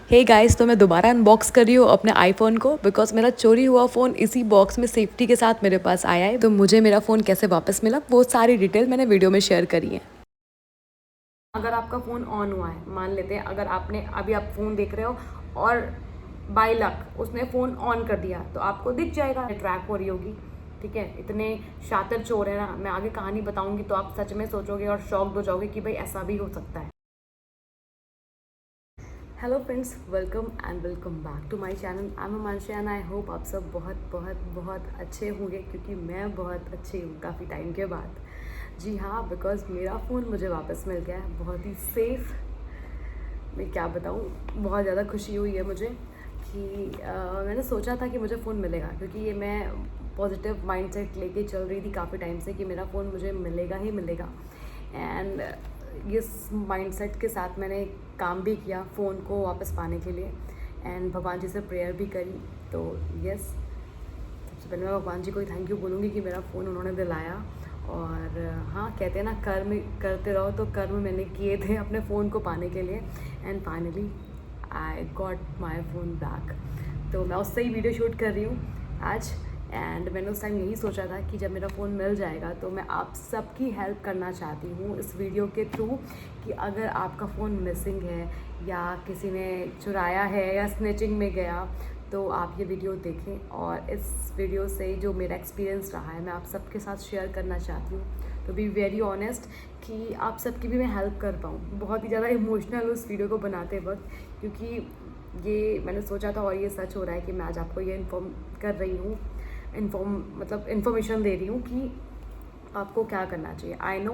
Hey guys, तो मैं दोबारा अनबॉक्स कर रही हूँ अपने आईफोन को बिकॉज मेरा चोरी हुआ फ़ोन इसी बॉक्स में सेफ्टी के साथ मेरे पास आया है। तो मुझे मेरा फ़ोन कैसे वापस मिला वो सारी डिटेल मैंने वीडियो में शेयर करी है। अगर आपका फ़ोन ऑन हुआ है, मान लेते हैं अगर आपने अभी आप फ़ोन देख रहे हो और बाय लक उसने फ़ोन ऑन कर दिया तो आपको दिख जाएगा ट्रैक हो रही होगी। ठीक है, इतने शातिर चोर है ना, मैं आगे कहानी बताऊंगी तो आप सच में सोचोगे और शॉक्ड हो जाओगे कि भाई ऐसा भी हो सकता है। Hello friends, welcome and welcome back to my channel. I am Himanshi and I hope आप सब बहुत बहुत बहुत अच्छे होंगे क्योंकि मैं बहुत अच्छी हूँ काफ़ी टाइम के बाद। जी हाँ, बिकॉज मेरा फ़ोन मुझे वापस मिल गया है बहुत ही सेफ़। मैं क्या बताऊँ, बहुत ज़्यादा खुशी हुई है मुझे कि मैंने सोचा था कि मुझे फ़ोन मिलेगा क्योंकि ये मैं पॉजिटिव माइंडसेट लेके चल रही थी काफ़ी टाइम से कि मेरा फ़ोन मुझे मिलेगा ही मिलेगा। एंड इस माइंडसेट के साथ मैंने काम भी किया फ़ोन को वापस पाने के लिए एंड भगवान जी से प्रेयर भी करी। तो यस, सबसे पहले मैं भगवान जी को ही थैंक यू बोलूँगी कि मेरा फ़ोन उन्होंने दिलाया। और हाँ, कहते हैं ना, कर्म करते रहो, तो कर्म मैंने किए थे अपने फ़ोन को पाने के लिए and finally I got my phone back. तो मैं उससे ही वीडियो शूट कर रही हूँ आज। एंड मैंने उस टाइम यही सोचा था कि जब मेरा फ़ोन मिल जाएगा तो मैं आप सबकी हेल्प करना चाहती हूँ इस वीडियो के थ्रू कि अगर आपका फ़ोन मिसिंग है या किसी ने चुराया है या स्नैचिंग में गया तो आप ये वीडियो देखें। और इस वीडियो से जो मेरा एक्सपीरियंस रहा है मैं आप सबके साथ शेयर करना चाहती हूँ। तो बी वेरी ऑनेस्ट कि आप सबकी भी मैं हेल्प कर पाऊँ। बहुत ही ज़्यादा इमोशनल उस वीडियो को बनाते वक्त, क्योंकि ये मैंने सोचा था और ये सच हो रहा है कि मैं आज आपको ये इन्फॉर्म कर रही हूँ, इन्फॉर्मेशन दे रही हूँ कि आपको क्या करना चाहिए। आई नो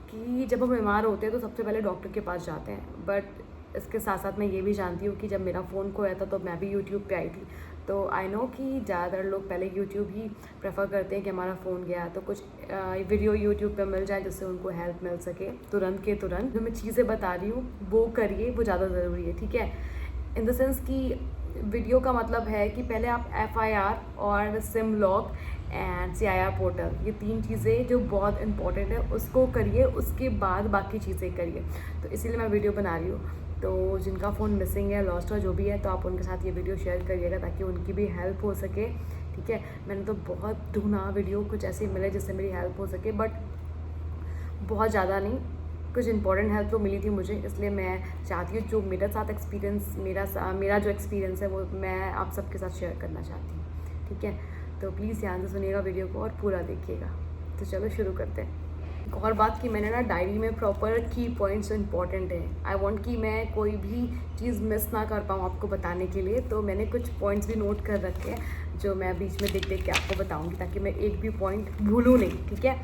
कि जब हम बीमार होते हैं तो सबसे पहले डॉक्टर के पास जाते हैं, बट इसके साथ साथ मैं ये भी जानती हूँ कि जब मेरा फ़ोन खोया था तो मैं भी यूट्यूब पे आई थी। तो आई नो कि ज़्यादातर लोग पहले यूट्यूब ही प्रेफर करते हैं कि हमारा फ़ोन गया तो कुछ वीडियो यूट्यूब पे मिल जाए जिससे उनको हेल्प मिल सके तुरंत के तुरंत। जो मैं चीज़ें बता रही हूँ वो करिए, वो ज़्यादा ज़रूरी है। ठीक है, इन द सेंस कि वीडियो का मतलब है कि पहले आप FIR और SIM lock and CIR portal, ये 3 चीज़ें जो बहुत इंपॉर्टेंट है उसको करिए, उसके बाद बाकी चीज़ें करिए। तो इसीलिए मैं वीडियो बना रही हूँ। तो जिनका फ़ोन मिसिंग है, लॉस्ट हो, जो भी है, तो आप उनके साथ ये वीडियो शेयर करिएगा ताकि उनकी भी हेल्प हो सके। ठीक है, मैंने तो बहुत ढूंढा वीडियो, कुछ ऐसे मिले जिससे मेरी हेल्प हो सके, बट बहुत ज़्यादा नहीं, कुछ इंपॉर्टेंट हेल्प तो मिली थी मुझे। इसलिए मैं चाहती हूँ जो मेरे साथ एक्सपीरियंस, मेरा जो एक्सपीरियंस है वो मैं आप सबके साथ शेयर करना चाहती हूँ। ठीक है, तो प्लीज़ ध्यान से सुनिएगा वीडियो को और पूरा देखिएगा। तो चलो शुरू करते हैं। एक और बात कि मैंने ना डायरी में प्रॉपर की पॉइंट्स इंपॉर्टेंट है। आई वांट कि मैं कोई भी चीज़ मिस ना कर पाऊँ आपको बताने के लिए, तो मैंने कुछ पॉइंट्स भी नोट कर रखे हैं जो मैं बीच में देख देख के आपको बताऊंगी ताकि मैं एक भी पॉइंट भूलूँ नहीं। ठीक है,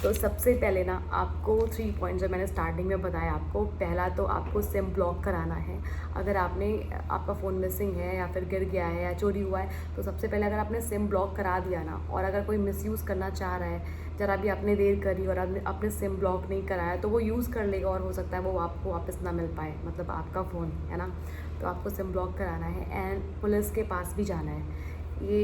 तो सबसे पहले ना आपको 3 पॉइंट्स जो मैंने स्टार्टिंग में बताया आपको, पहला तो आपको सिम ब्लॉक कराना है। अगर आपका फ़ोन मिसिंग है या फिर गिर गया है या चोरी हुआ है तो सबसे पहले अगर आपने सिम ब्लॉक करा दिया ना, और अगर कोई मिसयूज़ करना चाह रहा है, ज़रा भी आपने देर करी और आपने सिम ब्लॉक नहीं कराया तो वो यूज़ कर लेगा और हो सकता है वो आपको वापस ना मिल पाए, मतलब आपका फ़ोन है ना। तो आपको सिम ब्लॉक कराना है एंड पुलिस के पास भी जाना है। ये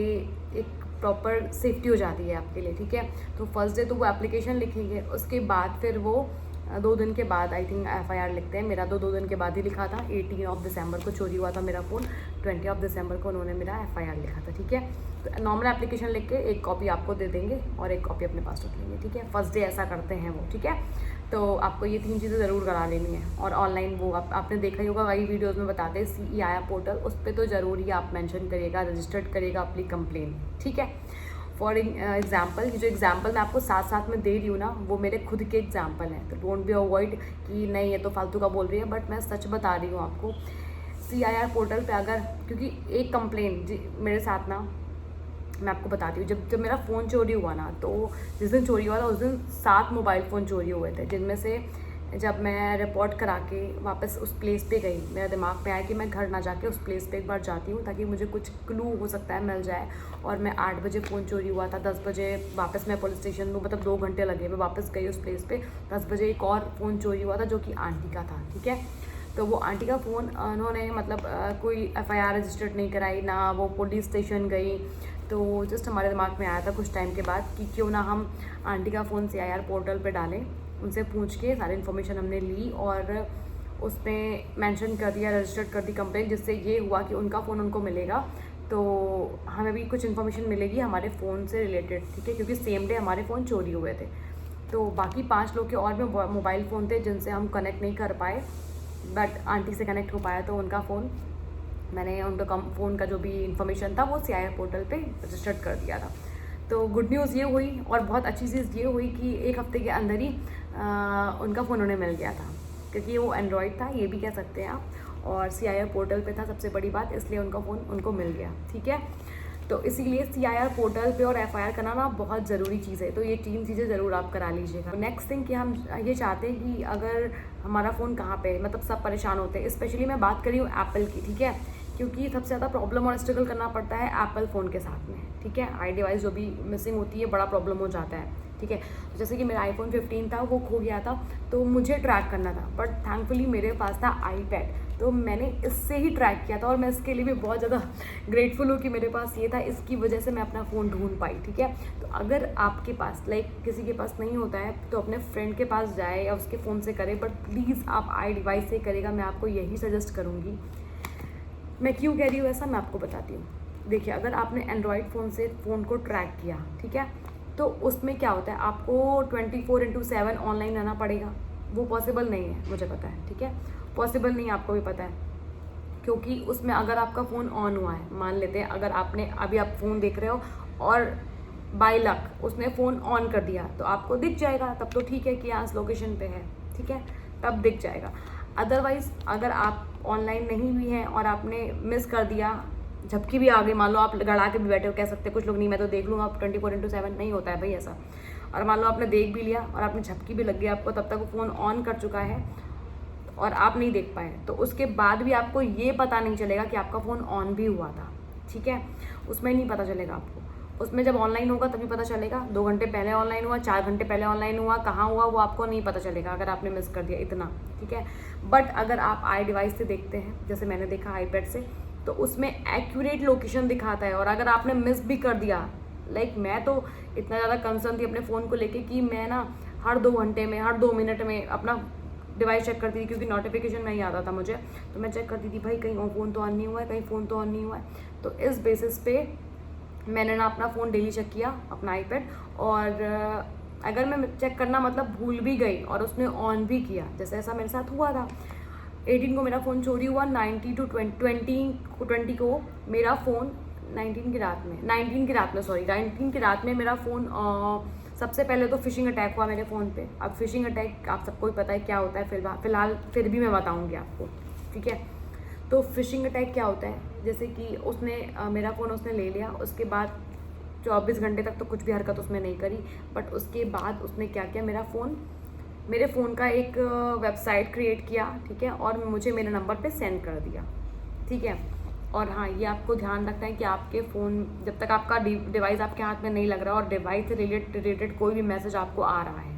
एक प्रॉपर सेफ्टी हो जाती है आपके लिए। ठीक है, तो फर्स्ट डे तो वो एप्लीकेशन लिखेंगे, उसके बाद फिर वो 2 दिन के बाद आई थिंक FIR लिखते हैं। मेरा तो 2 दिन के बाद ही लिखा था। 18 दिसंबर को चोरी हुआ था मेरा फ़ोन, 20 दिसंबर को उन्होंने मेरा FIR लिखा था। ठीक है, तो नॉर्मल एप्लीकेशन लिख के एक कॉपी आपको दे देंगे और एक कॉपी अपने पास रख लेंगे। ठीक है, फर्स्ट डे ऐसा करते हैं वो। ठीक है, तो आपको ये 3 चीज़ें ज़रूर करा लेनी है। और ऑनलाइन वो आपने देखा ही होगा, कई वीडियोज़ में बताते हैं CEIR पोर्टल, उस पर तो ज़रूर ही आप मेंशन करिएगा, रजिस्टर्ड करिएगा अपनी कंप्लेन। ठीक है, फॉर एग्जाम्पल, ये जो एग्जाम्पल मैं आपको साथ साथ में दे रही हूँ ना वो मेरे खुद के एग्जाम्पल हैं, तो डोंट बी अवॉइड कि नहीं ये तो फालतू का बोल रही है, बट मैं सच बता रही हूँ आपको। CIR पोर्टल पे अगर, क्योंकि एक कंप्लेन जी मेरे साथ ना, मैं आपको बताती हूँ, जब मेरा फ़ोन चोरी हुआ ना, तो जिस दिन चोरी हुआ था उस दिन 7 मोबाइल फ़ोन चोरी हुए थे, जिनमें से जब मैं रिपोर्ट करा के वापस उस प्लेस पे गई, मेरे दिमाग में आया कि मैं घर ना जाके उस प्लेस पे एक बार जाती हूँ ताकि मुझे कुछ क्लू हो सकता है मिल जाए। और मैं 8 बजे फ़ोन चोरी हुआ था, 10 बजे वापस मैं पुलिस स्टेशन में, मतलब 2 घंटे लगे, मैं वापस गई उस प्लेस पे। 10 बजे एक और फ़ोन चोरी हुआ था जो कि आंटी का था। ठीक है, तो वो आंटी का फ़ोन उन्होंने मतलब कोई FIR रजिस्टर्ड नहीं कराई ना, वो पुलिस स्टेशन गई। तो जस्ट हमारे दिमाग में आया था कुछ टाइम के बाद कि क्यों ना हम आंटी का फ़ोन CIR पोर्टल पे डालें। उनसे पूछ के सारी इन्फॉर्मेशन हमने ली और उसने मेंशन कर दिया, रजिस्टर्ड कर दी कंप्लेंट, जिससे ये हुआ कि उनका फ़ोन उनको मिलेगा, तो हमें भी कुछ इन्फॉर्मेशन मिलेगी हमारे फ़ोन से रिलेटेड, ठीक है, क्योंकि सेम डे हमारे फ़ोन चोरी हुए थे। तो बाकी 5 लोग के और भी मोबाइल फ़ोन थे जिनसे हम कनेक्ट नहीं कर पाए, बट आंटी से कनेक्ट हो पाया, तो उनका फ़ोन मैंने उनका फ़ोन का जो भी इन्फॉर्मेशन था वो CIR पोर्टल पे रजिस्टर्ड कर दिया था। तो गुड न्यूज़ ये हुई, और बहुत अच्छी चीज़ ये हुई कि 1 हफ्ते के अंदर ही उनका फ़ोन उन्हें मिल गया था, क्योंकि वो एंड्रॉयड था, ये भी कह सकते हैं आप, और CIR पोर्टल पे था सबसे बड़ी बात, इसलिए उनका फ़ोन उनको मिल गया, ठीक है। तो इसीलिए CIR पोर्टल पे और FIR कराना बहुत ज़रूरी चीज़ है, तो ये 3 चीज़ें ज़रूर आप करा लीजिएगा। नेक्स्ट थिंग कि हम ये चाहते हैं कि अगर हमारा फ़ोन कहाँ पे, मतलब सब परेशान होते हैं, स्पेशली मैं बात कर रही हूँ एप्पल की, ठीक है, क्योंकि सबसे ज़्यादा प्रॉब्लम और स्ट्रगल करना पड़ता है एप्पल फ़ोन के साथ में, ठीक है। आई डिवाइस जो भी मिसिंग होती है बड़ा प्रॉब्लम हो जाता है, ठीक है। तो जैसे कि मेरा iPhone 15 था, वो खो गया था, तो मुझे ट्रैक करना था, बट थैंकफुली मेरे पास था iPad, तो मैंने इससे ही ट्रैक किया था, और मैं इसके लिए भी बहुत ज़्यादा ग्रेटफुल हूँ कि मेरे पास ये था, इसकी वजह से मैं अपना फ़ोन ढूंढ पाई, ठीक है। तो अगर आपके पास किसी के पास नहीं होता है तो अपने फ्रेंड के पास जाए या उसके फ़ोन से करे, बट प्लीज़ आप आई डिवाइस से करेगा, मैं आपको यही सजेस्ट करूँगी। मैं क्यों कह रही हूँ ऐसा, मैं आपको बताती हूँ। देखिए, अगर आपने एंड्रॉयड फ़ोन से फ़ोन को ट्रैक किया, ठीक है, तो उसमें क्या होता है, आपको 24/7 ऑनलाइन रहना पड़ेगा, वो पॉसिबल नहीं है, मुझे पता है, ठीक है, पॉसिबल नहीं है, आपको भी पता है, क्योंकि उसमें अगर आपका फ़ोन ऑन हुआ है, मान लेते हैं अगर आपने अभी आप फ़ोन देख रहे हो और बाय लक उसने फ़ोन ऑन कर दिया, तो आपको दिख जाएगा, तब तो ठीक है कि यहाँ लोकेशन पे है, ठीक है, तब दिख जाएगा। अदरवाइज़ अगर आप ऑनलाइन नहीं भी हैं और आपने मिस कर दिया, झपकी भी आ गई, मान लो आप गड़ा के भी बैठे हो, कह सकते कुछ लोग, नहीं मैं तो देख लूँगा, आप 24/7 नहीं होता है भाई ऐसा, और मान लो आपने देख भी लिया और आपने झपकी भी लग गई आपको, तब तक वो फ़ोन ऑन कर चुका है और आप नहीं देख पाए, तो उसके बाद भी आपको ये पता नहीं चलेगा कि आपका फ़ोन ऑन भी हुआ था, ठीक है, उसमें नहीं पता चलेगा आपको। उसमें जब ऑनलाइन होगा तभी पता चलेगा, 2 घंटे पहले ऑनलाइन हुआ, 4 घंटे पहले ऑनलाइन हुआ, कहाँ हुआ वो आपको नहीं पता चलेगा अगर आपने मिस कर दिया इतना, ठीक है। बट अगर आप आई डिवाइस से देखते हैं, जैसे मैंने देखा iPad से, तो उसमें एक्यूरेट लोकेशन दिखाता है, और अगर आपने मिस भी कर दिया, मैं तो इतना ज़्यादा कंसर्न थी अपने फ़ोन को लेके कि मैं ना हर 2 घंटे में, हर 2 मिनट में अपना डिवाइस चेक करती थी, क्योंकि नोटिफिकेशन नहीं आता था मुझे, तो मैं चेक करती थी भाई कहीं फ़ोन तो ऑन नहीं हुआ है, कहीं फ़ोन तो ऑन नहीं हुआ है। तो इस बेसिस पे मैंने ना अपना फ़ोन डेली चेक किया, अपना iPad, और अगर मैं चेक करना मतलब भूल भी गई और उसने ऑन भी किया, जैसे ऐसा मेरे साथ हुआ था, 18 को मेरा फ़ोन चोरी हुआ, 20 को मेरा फ़ोन 19 की रात में, 19 की रात में, सॉरी 19 की रात में मेरा फ़ोन, सबसे पहले तो फ़िशिंग अटैक हुआ मेरे फ़ोन पे। अब फ़िशिंग अटैक आप सबको ही पता है क्या होता है, फ़िलहाल फिर भी मैं बताऊँगी आपको, ठीक है। तो फ़िशिंग अटैक क्या होता है, जैसे कि उसने मेरा फ़ोन उसने ले लिया, उसके बाद 24 घंटे तक तो कुछ भी हरकत उसने नहीं करी, बट उसके बाद उसने क्या किया, मेरे फ़ोन का एक वेबसाइट क्रिएट किया, ठीक है, और मुझे मेरे नंबर पे सेंड कर दिया, ठीक है। और हाँ, ये आपको ध्यान रखना है कि आपके फ़ोन, जब तक आपका डिवाइस आपके हाथ में नहीं लग रहा और डिवाइस से रिलेटेड कोई भी मैसेज आपको आ रहा है,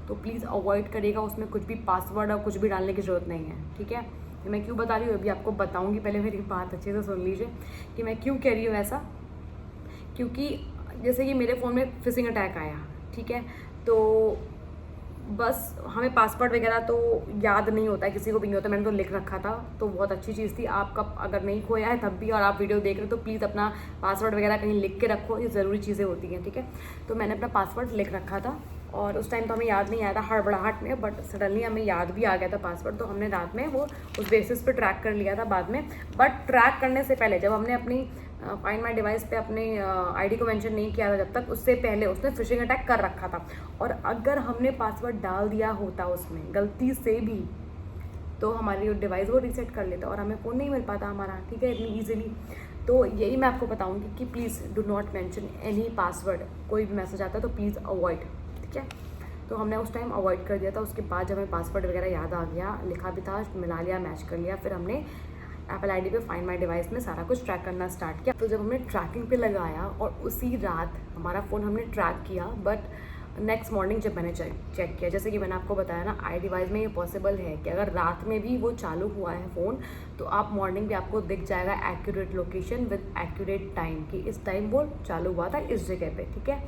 तो प्लीज़ अवॉइड करिएगा, उसमें कुछ भी पासवर्ड और कुछ भी डालने की ज़रूरत नहीं है, ठीक है। मैं क्यों बता रही हूँ अभी आपको बताऊँगी, पहले मेरी बात अच्छे से सुन लीजिए कि मैं क्यों कह रही हूँ ऐसा। क्योंकि जैसे कि मेरे फ़ोन में फ़िशिंग अटैक आया, ठीक है, तो बस हमें पासवर्ड वगैरह तो याद नहीं होता है, किसी को भी नहीं होता, मैंने तो लिख रखा था, तो बहुत अच्छी चीज़ थी। आपका अगर नहीं खोया है तब भी और आप वीडियो देख रहे हो तो प्लीज़ अपना पासवर्ड वगैरह कहीं लिख के रखो, ये ज़रूरी चीज़ें होती हैं, ठीक है। तो मैंने अपना पासवर्ड लिख रखा था और उस टाइम तो हमें याद नहीं आया था हड़बड़ाहट में, बट सडनली हमें याद भी आ गया था पासवर्ड, तो हमने रात में वो उस बेसिस पे ट्रैक कर लिया था बाद में। बट ट्रैक करने से पहले जब हमने अपनी फाइंड माई डिवाइस पे अपने आईडी को मेंशन नहीं किया था, जब तक उससे पहले उसने फिशिंग अटैक कर रखा था, और अगर हमने पासवर्ड डाल दिया होता उसमें गलती से भी, तो हमारी डिवाइस वो रीसेट कर लेता और हमें फ़ोन नहीं मिल पाता हमारा, ठीक है, इतनी ईजिली। तो यही मैं आपको बताऊंगी कि please do not mention any password, कोई भी मैसेज आता है तो प्लीज़ अवॉइड, ठीक है। तो हमने उस टाइम अवॉइड कर दिया था। उसके बाद जब हमें पासवर्ड वगैरह याद आ गया, लिखा भी था, मिला लिया, मैच कर लिया, फिर हमने एप्पल आईडी पे फाइंड माई डिवाइस में सारा कुछ ट्रैक करना स्टार्ट किया। तो जब हमने ट्रैकिंग पे लगाया और उसी रात हमारा फ़ोन हमने ट्रैक किया, बट नेक्स्ट मॉर्निंग जब मैंने चेक किया, जैसे कि मैंने आपको बताया ना, आई डिवाइस में ये पॉसिबल है कि अगर रात में भी वो चालू हुआ है फ़ोन, तो आप मॉर्निंग भी आपको दिख जाएगा accurate location with accurate time कि इस टाइम वो चालू हुआ था इस जगह पे, ठीक है।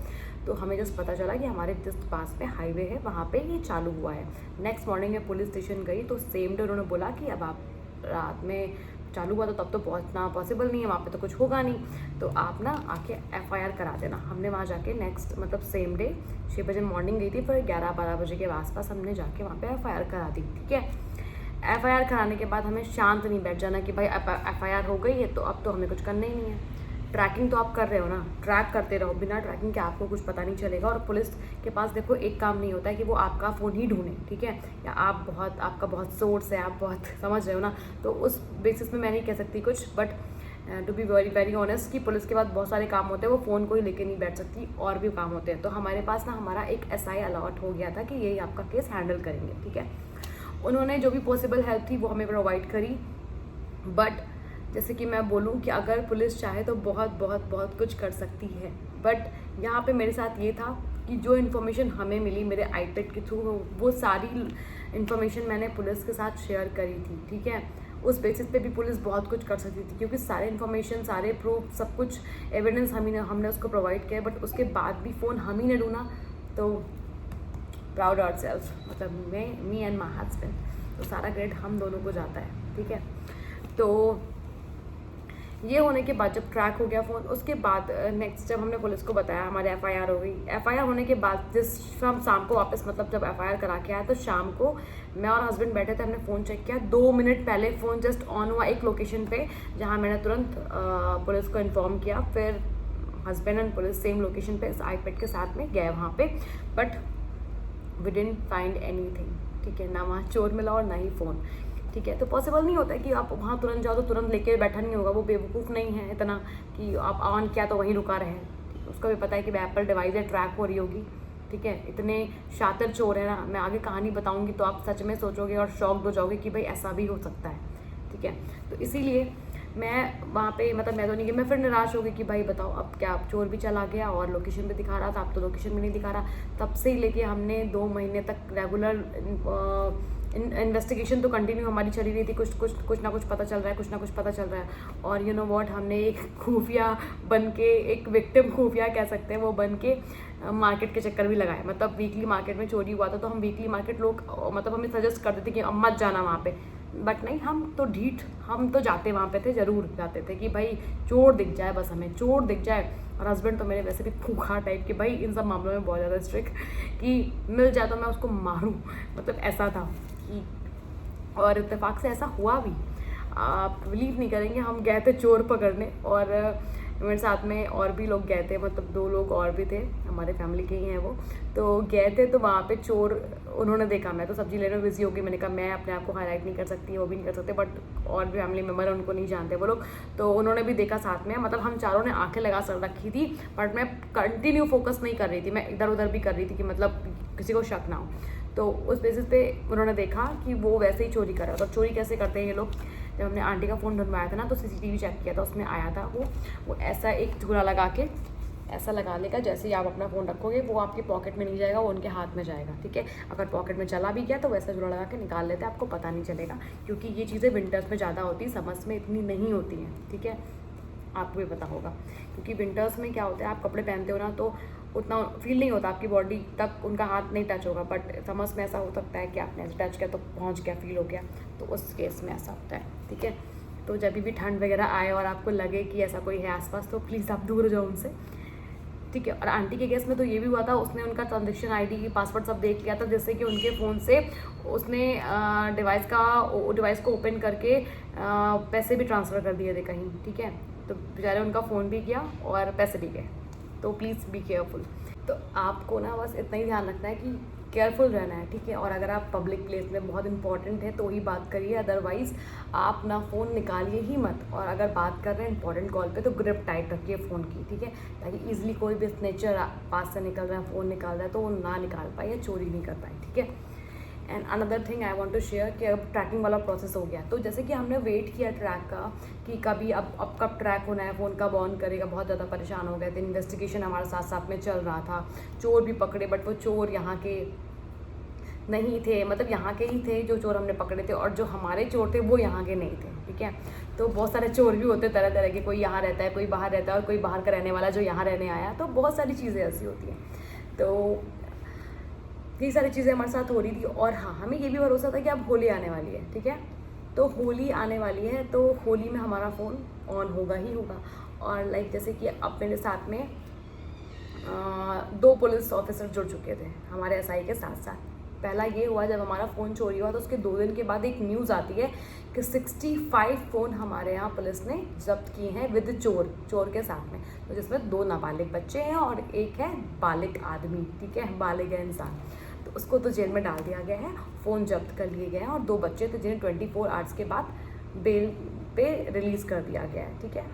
तो हमें जस्ट पता चला कि हमारे जस्ट पास में हाईवे है, वहाँ पे ये चालू हुआ है। नेक्स्ट मॉर्निंग में पुलिस स्टेशन गई तो सेम डे उन्होंने बोला कि अब आप रात में चालू हुआ तो तब तो पहुंचना पॉसिबल नहीं है, वहाँ पे तो कुछ होगा नहीं, तो आप ना आके एफआईआर करा देना। हमने वहाँ जाके नेक्स्ट मतलब सेम डे 6 बजे मॉर्निंग गई थी, फिर 11-12 बजे के आसपास हमने जाके वहाँ पे एफआईआर करा दी, ठीक है। एफआईआर कराने के बाद हमें शांत नहीं बैठ जाना कि भाई एफआईआर हो गई है तो अब तो हमें कुछ करना ही नहीं है। ट्रैकिंग तो आप कर रहे हो ना, ट्रैक करते रहो, बिना ट्रैकिंग के आपको कुछ पता नहीं चलेगा। और पुलिस के पास देखो एक काम नहीं होता है कि वो आपका फ़ोन ही ढूंढे, ठीक है, या आपका बहुत सोर्स है, आप बहुत समझ रहे हो ना, तो उस बेसिस में मैं नहीं कह सकती कुछ, but to be very very honest कि पुलिस के पास बहुत सारे काम होते हैं, वो फ़ोन को ही लेके नहीं बैठ सकती, और भी काम होते हैं। तो हमारे पास ना हमारा एक एसआई अलॉट हो गया था कि यही आपका केस हैंडल करेंगे, ठीक है। उन्होंने जो भी पॉसिबल हेल्प थी वो हमें प्रोवाइड करी, बट जैसे कि मैं बोलूँ कि अगर पुलिस चाहे तो बहुत बहुत बहुत कुछ कर सकती है, बट यहाँ पे मेरे साथ ये था कि जो इन्फॉर्मेशन हमें मिली मेरे आईपैड के थ्रू, वो सारी इन्फॉर्मेशन मैंने पुलिस के साथ शेयर करी थी, ठीक है। उस बेसिस पे भी पुलिस बहुत कुछ कर सकती थी, क्योंकि सारे इन्फॉर्मेशन, सारे प्रूफ, सब कुछ एविडेंस हमने उसको प्रोवाइड किया, बट उसके बाद भी फ़ोन हम ही ने ढूंढा। तो प्राउड आवर सेल्फ, मतलब मी एंड माई हस्बैंड, तो सारा क्रेडिट हम दोनों को जाता है, ठीक है। तो ये होने के बाद जब ट्रैक हो गया फ़ोन, उसके बाद नेक्स्ट जब हमने पुलिस को बताया हमारे एफआईआर हो गई। एफआईआर होने के बाद हम शाम को वापस, मतलब जब एफआईआर करा के आया तो शाम को मैं और हस्बैंड बैठे थे, हमने फ़ोन चेक किया, 2 मिनट पहले फ़ोन जस्ट ऑन हुआ एक लोकेशन पे, जहाँ मैंने तुरंत पुलिस को इन्फॉर्म किया। फिर husband and police same location पे आईपैड के साथ में गए वहाँ पे, but we didn't find anything, ठीक है, ना वहाँ चोर मिला और ना ही फ़ोन, ठीक है। तो पॉसिबल नहीं होता है कि आप वहाँ तुरंत जाओ तो तुरंत लेके बैठा नहीं होगा, वो बेवकूफ़ नहीं है इतना कि आप ऑन किया तो वहीं रुका रहे, उसको भी पता है कि एप्पल डिवाइस है, ट्रैक हो रही होगी, ठीक है। इतने शातिर चोर है ना, मैं आगे कहानी बताऊँगी तो आप सच में सोचोगे और शॉक्ड हो जाओगे कि भाई ऐसा भी हो सकता है, ठीक है। तो इसीलिए मैं वहाँ पे, मतलब मैं तो नहीं गई, मैं फिर निराश हो गई कि भाई बताओ अब क्या, अब चोर भी चला गया और लोकेशन भी दिखा रहा था, अब तो लोकेशन भी नहीं दिखा रहा। तब से ही लेके हमने 2 महीने तक रेगुलर इन्वेस्टिगेशन तो कंटिन्यू हमारी चली रही थी, कुछ ना कुछ पता चल रहा है, कुछ ना कुछ पता चल रहा है। और यू नो व्हाट, हमने एक खुफिया बन के, एक विक्टिम खुफिया कह सकते हैं, वो बन के मार्केट के चक्कर भी लगाए। मतलब वीकली मार्केट में चोरी हुआ था तो हम वीकली मार्केट, लोग मतलब हमें सजेस्ट करते थे कि अब मत जाना वहाँ पे, बट नहीं, हम तो जाते वहाँ पे थे, ज़रूर जाते थे कि भाई चोर दिख जाए, बस हमें चोर दिख जाए। और हस्बैंड तो मेरे वैसे भी खूंखार टाइप के, भाई इन सब मामलों में बहुत ज़्यादा स्ट्रिक्ट, कि मिल जाए तो मैं उसको मारूं, मतलब ऐसा था कि, और इत्तेफाक से ऐसा हुआ भी। आप बिलीव नहीं करेंगे, हम गए थे चोर पकड़ने, और मेरे साथ में और भी लोग गए थे, मतलब 2 लोग और भी थे, हमारे फैमिली के ही हैं वो। तो गए थे तो वहाँ पे चोर उन्होंने देखा, मैं तो सब्जी लेने में बिजी हो गई, मैंने कहा मैं अपने आप को हाईलाइट नहीं कर सकती, वो भी नहीं कर सकते, बट और भी फैमिली मेम्बर उनको नहीं जानते वो लोग, तो उन्होंने भी देखा साथ में। मतलब हम चारों ने आंखें लगा कर रखी थी, बट मैं कंटिन्यू फोकस नहीं कर रही थी, मैं इधर उधर भी कर रही थी कि मतलब किसी को शक ना हो। तो उस बेसिस पे उन्होंने देखा कि वो वैसे ही चोरी कर रहा था। तो चोरी कैसे करते हैं ये लोग, जब हमने आंटी का फ़ोन ढूंढवाया था ना, तो सीसीटीवी चेक किया था, उसमें आया था वो ऐसा एक झूला लगा के ऐसा लगा लेगा, जैसे ही आप अपना फ़ोन रखोगे वो आपके पॉकेट में नहीं जाएगा, वो उनके हाथ में जाएगा, ठीक है। अगर पॉकेट में चला भी गया तो वैसा झूला लगा के निकाल लेते हैं, आपको पता नहीं चलेगा, क्योंकि ये चीज़ें विंटर्स में ज़्यादा होती है, समर्स में इतनी नहीं होती हैं, ठीक है, आपको भी पता होगा। क्योंकि विंटर्स में क्या होता है, आप कपड़े पहनते हो ना तो उतना फील नहीं होता, आपकी बॉडी तक उनका हाथ नहीं टच होगा, बट समर्स में ऐसा हो सकता है कि आपने ऐसे टच किया तो पहुंच गया, फील हो गया, तो उस केस में ऐसा होता है, ठीक है। तो जब भी ठंड वगैरह आए और आपको लगे कि ऐसा कोई है आसपास, तो प्लीज़ आप दूर हो जाओ उनसे, ठीक है। और आंटी के केस में तो ये भी हुआ था, उसने उनका ट्रांजेक्शन आईडी पासवर्ड सब देख लिया था, जिससे कि उनके फ़ोन से उसने डिवाइस को ओपन करके पैसे भी ट्रांसफ़र कर दिए थे कहीं, ठीक है। तो बेचारे उनका फ़ोन भी गया और पैसे भी गए, तो प्लीज़ बी केयरफुल। तो आपको ना बस इतना ही ध्यान रखना है कि केयरफुल रहना है, ठीक है। और अगर आप पब्लिक प्लेस में, बहुत इंपॉर्टेंट है तो ही बात करिए, अदरवाइज़ आप ना फ़ोन निकालिए ही मत। और अगर बात कर रहे हैं इंपॉर्टेंट कॉल पे तो ग्रिप टाइट रखिए फ़ोन की, ठीक है, ताकि ईजिली कोई भी स्नेचर पास से निकल रहा है, फ़ोन निकाल रहा है तो वो ना निकाल पाए या चोरी नहीं कर पाए, ठीक है। And another thing I want to share कि अब ट्रैकिंग वाला प्रोसेस हो गया, तो जैसे कि हमने वेट किया ट्रैक का कि कभी अब कब ट्रैक होना है, फ़ोन कब ऑन करेगा, बहुत ज़्यादा परेशान हो गए थे। इन्वेस्टिगेशन हमारे साथ साथ में चल रहा था, चोर भी पकड़े, बट वो चोर यहाँ के नहीं थे, मतलब यहाँ के ही थे जो चोर हमने पकड़े थे, और जो हमारे चोर थे वो यहाँ के नहीं थे, ठीक है। तो बहुत सारे चोर भी होते तरह तरह के, कोई यहाँ रहता है, कोई बाहर रहता है, और कोई बाहर का रहने वाला जो यहाँ रहने आया, तो बहुत सारी चीज़ें ऐसी होती हैं। तो ये सारी चीज़ें हमारे साथ हो रही थी, और हाँ, हमें ये भी भरोसा था कि अब होली आने वाली है, ठीक है। तो होली आने वाली है, तो होली में हमारा फ़ोन ऑन होगा ही होगा। और लाइक जैसे कि अब मेरे साथ में 2 पुलिस ऑफिसर जुड़ चुके थे हमारे एसआई के साथ साथ। पहला ये हुआ जब हमारा फ़ोन चोरी हुआ, तो उसके 2 दिन के बाद एक न्यूज़ आती है कि 65 फ़ोन हमारे यहाँ पुलिस ने जब्त किए हैं विद चोर के साथ में, तो जिसमें 2 नाबालिग बच्चे हैं और एक है बालिग आदमी, ठीक है, बालिग है इंसान। तो उसको तो जेल में डाल दिया गया है, फ़ोन जब्त कर लिए गए हैं, और 2 बच्चे थे जिन्हें 24 आवर्स के बाद बेल पे रिलीज़ कर दिया गया है, ठीक है।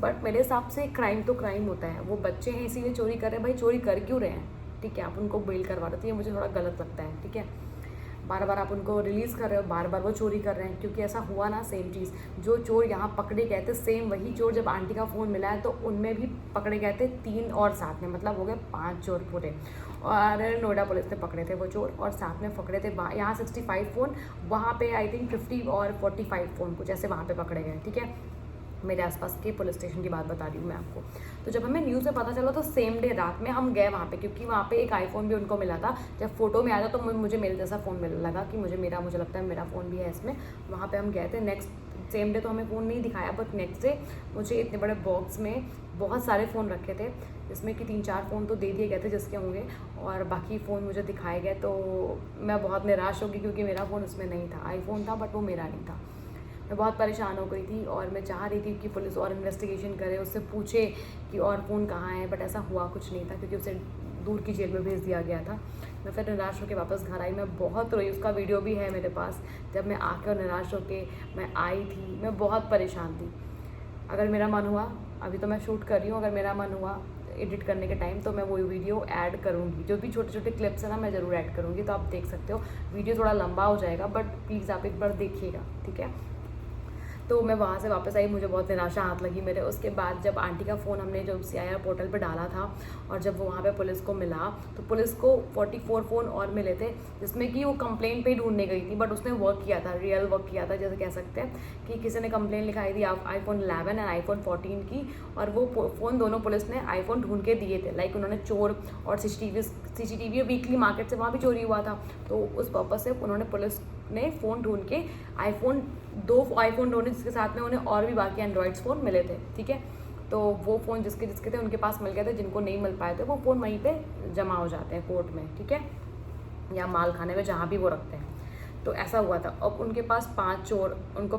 बट मेरे हिसाब से क्राइम तो क्राइम होता है, वो बच्चे हैं इसीलिए चोरी कर रहे हैं, भाई चोरी कर क्यों रहे हैं, ठीक है, आप उनको बेल करवा रहे थे, ये मुझे थोड़ा गलत लगता है, ठीक है। बार बार आप उनको रिलीज़ कर रहे हो, बार बार वो चोरी कर रहे हैं, क्योंकि ऐसा हुआ ना, सेम चीज़ जो चोर यहाँ पकड़े गए थे, सेम वही चोर जब आंटी का फ़ोन मिला है तो उनमें भी पकड़े गए थे 3 और साथ में, मतलब हो गए 5 चोर पूरे। और नोएडा पुलिस ने पकड़े थे वो चोर, और साथ में पकड़े थे यहाँ 65 फ़ोन, वहाँ पे आई थिंक 50 और 45 फ़ोन कुछ ऐसे वहाँ पे पकड़े गए, ठीक है। मेरे आसपास के पुलिस स्टेशन की बात बता रही हूँ मैं आपको। तो जब हमें न्यूज़ में पता चला तो सेम डे रात में हम गए वहाँ पे, क्योंकि वहाँ पे एक आईफोन भी उनको मिला था। जब फोटो में आया था तो मुझे मेरे जैसा फ़ोन मिलने लगा कि मुझे लगता है मेरा फ़ोन भी है इसमें। वहाँ पे हम गए थे, नेक्स्ट सेम डे तो हमें फ़ोन नहीं दिखाया, बट नेक्स्ट डे मुझे इतने बड़े बॉक्स में बहुत सारे फ़ोन रखे थे, जिसमें कि 3-4 फ़ोन तो दे दिए गए थे जिसके होंगे, और बाकी फ़ोन मुझे दिखाए गए। तो मैं बहुत निराश हो गई, क्योंकि मेरा फ़ोन उसमें नहीं था, आईफोन था बट वो मेरा नहीं था। मैं बहुत परेशान हो गई थी, और मैं चाह रही थी कि पुलिस और इन्वेस्टिगेशन करे, उससे पूछे कि और फ़ोन कहाँ है, बट ऐसा हुआ कुछ नहीं था, क्योंकि उसे दूर की जेल में भेज दिया गया था। मैं फिर निराश होकर वापस घर आई, मैं बहुत रोई, उसका वीडियो भी है मेरे पास, जब मैं आके और निराश होकर मैं आई थी, मैं बहुत परेशान थी। अगर मेरा मन हुआ, अभी तो मैं शूट कर रही हूँ, अगर मेरा मन हुआ एडिट करने के टाइम तो मैं वो वीडियो ऐड करूँगी, जो भी छोटे छोटे क्लिप्स है ना, मैं ज़रूर ऐड करूँगी, तो आप देख सकते हो। वीडियो थोड़ा लंबा हो जाएगा, बट प्लीज़ आप एक बार देखिएगा, ठीक है। तो मैं वहाँ से वापस आई, मुझे बहुत निराशा हाथ लगी मेरे। उसके बाद जब आंटी का फ़ोन हमने जब CIR पोर्टल पे डाला था, और जब वो वहाँ पे पुलिस को मिला, तो पुलिस को 44 फ़ोन और मिले थे, जिसमें कि वो कंप्लेंट पे ही ढूंढने गई थी, बट उसने वर्क किया था, रियल वर्क किया था, जैसे कह सकते हैं कि किसी ने कंप्लेंट लिखाई थी iPhone 11 एंड iPhone 14 की, और वो फ़ोन दोनों पुलिस ने आईफोन ढूंढ के दिए थे। लाइक उन्होंने चोर और CCTV वीकली मार्केट से वहाँ भी चोरी हुआ था, तो उस पर्पज़ से उन्होंने पुलिस ने फ़ोन ढूंढ के दो आईफोन ढूंढे, जिसके साथ में उन्हें और भी बाकी एंड्रॉइड्स फ़ोन मिले थे, ठीक है। तो वो फ़ोन जिसके थे उनके पास मिल गए थे, जिनको नहीं मिल पाए थे वो फ़ोन वहीं पे जमा हो जाते हैं कोर्ट में, ठीक है, या माल खाने में, जहाँ भी वो रखते हैं। तो ऐसा हुआ था। अब उनको